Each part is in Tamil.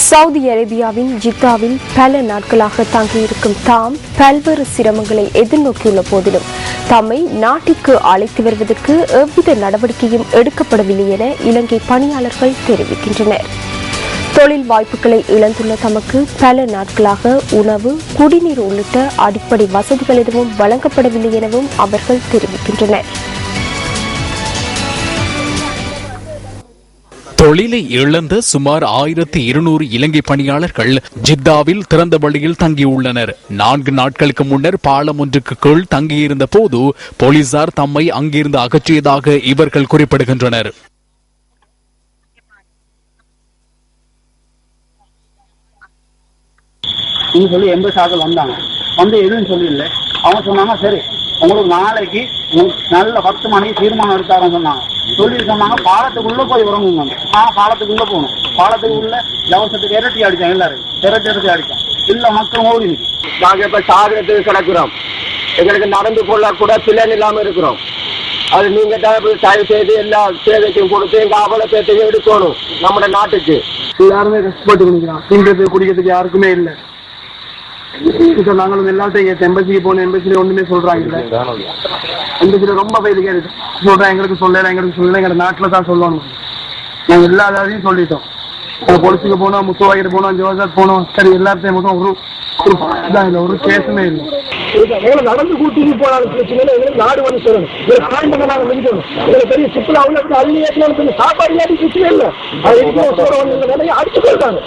சவுதி அரேபியாவின் ஜித்தாவில் பல நாட்களாக தங்கியிருக்கும் தாம் பல்வேறு சிரமங்களை எதிர்நோக்கியுள்ள போதிலும் தம்மை நாட்டிற்கு அழைத்து வருவதற்கு எவ்வித நடவடிக்கையும் எடுக்கப்படவில்லை என இலங்கை பணியாளர்கள் தெரிவிக்கின்றனர். தொழில் வாய்ப்புகளை இழந்துள்ள தமக்கு பல நாட்களாக உணவு, குடிநீர் உள்ளிட்ட அடிப்படை வசதிகள் எதுவும் வழங்கப்படவில்லை எனவும் அவர்கள் தெரிவிக்கின்றனர். தொழிலை இழந்த சுமார் 1200 இலங்கை பணியாளர்கள் ஜித்தாவில் திறந்த வழியில் தங்கியுள்ளனர். 4 நாட்களுக்கு முன்னர் பாலம் ஒன்றுக்கு கீழ் தங்கியிருந்த போது போலீசார் தம்மை அங்கிருந்து அகற்றியதாக இவர்கள் குறிப்பிடுகின்றனர். சொல்லி 80 ஆட்கள் வந்தாங்க, வந்து எதுவும் சொல்லல. அவங்க சொன்னாங்க, சரி உங்களுக்கு நாளைக்கு நல்ல 10 மணிக்கு தீர்மானம் எடுத்தாருன்னு சொன்னாங்க. சொன்னாங்க பாலத்துக்குள்ள போய் உறங்குங்க. பாலத்துக்குள்ள போகணும். பாலத்துக்குள்ள ஜவசத்துக்கு இரட்டி அடிச்சான், எல்லாரும் இரட்டி அடிச்சான். இல்ல மக்கள் ஓடி நாங்க இப்ப சாதனத்துக்கு கிடக்குறோம். எங்களுக்கு நடந்து கொள்ள கூட பிள்ளைங்க இல்லாம இருக்கிறோம். அது நீங்க தான் தயவு செய்து எல்லா சேவைக்கும் கொடுத்து எங்க அவலத்தையும் எடுக்கணும். நம்ம நாட்டுக்கு யாருமே கஷ்டப்பட்டு குடிக்கிறான். திங்கிறது குடிக்கிறதுக்கு யாருக்குமே இல்லை. நாங்களும் எல்லாத்தையும் எம்பசிக்கு போன எம்பசில ஒண்ணுமே சொல்றாங்க. எம்பசில ரொம்ப வயதுக்கு சொல்றேன், எங்களுக்கு சொல்லல எங்க நாட்டுல தான் சொல்லணும். நாங்க எல்லா அதையும் சொல்லிட்டோம். பொலிசுக்கு போனோம், முத்துவாயிட்டு போனோம், ஜோசப் போனோம், சரி எல்லாத்தையும் மொத்தம் ஒரு கேஸுமே இல்லை. நடந்து கூட்டிட்டு போனாலும் பிரச்சனை இல்லை. எங்களுக்கு நாடு வந்து சொல்லணும். நாங்க மிதிக்கணும். பெரிய சுற்றுலா அள்ளி ஏற்றினாலும் சாப்பாடு இல்லாட்டி பிரச்சனை இல்லை. நிறைய அடிச்சு போயிட்டாங்க.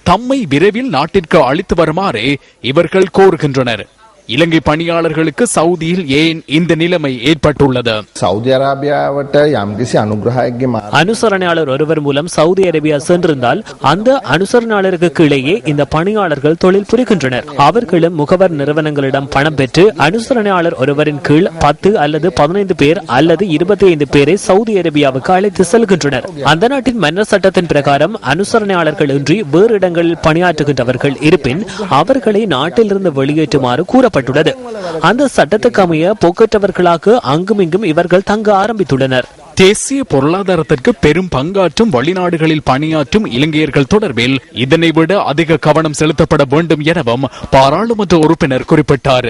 தம்மை விரைவில் நாட்டிற்கு அழைத்து வருமாறு இவர்கள் கோருகின்றனர். இலங்கை பணியாளர்களுக்கு சவுதியில் ஏன் இந்த நிலைமை ஏற்பட்டுள்ளது? சவுதி அரேபியாவிட்ட යම්කිසි අනුග්‍රහයක්ගේ அனுசரணையாளர் ஒருவர் மூலம் சவுதி அரேபியா சென்றிருந்தால் அந்த அனுசரணையாளருக்கு கீழேயே இந்த பணியாளர்கள் தொழில் புரிகின்றனர். அவர்களும் முகவர் நிறுவனங்களிடம் பணம் பெற்று அனுசரணையாளர் ஒருவரின் கீழ் 10 அல்லது 15 பேர் அல்லது 25 பேரை சவுதி அரேபியாவுக்கு அழைத்து செல்கின்றனர். அந்த நாட்டின் மன்னர் சட்டத்தின் பிரகாரம் அனுசரணையாளர்கள் இன்றி வேறு இடங்களில் பணியாற்றுகின்றவர்கள் இருப்பின் அவர்களை நாட்டிலிருந்து வெளியேற்றுமாறு கூற அந்த சட்டத்துக்கு அமைய போக்கற்றவர்களாக அங்குமிங்கும் இவர்கள் தங்க ஆரம்பித்துள்ளனர். தேசிய பொருளாதாரத்திற்கு பெரும் பங்காற்றும் வெளிநாடுகளில் பணியாற்றும் இலங்கையர்கள் தொடர்பில் இதனை விட அதிக கவனம் செலுத்தப்பட வேண்டும் எனவும் பாராளுமன்ற உறுப்பினர் குறிப்பிட்டார்.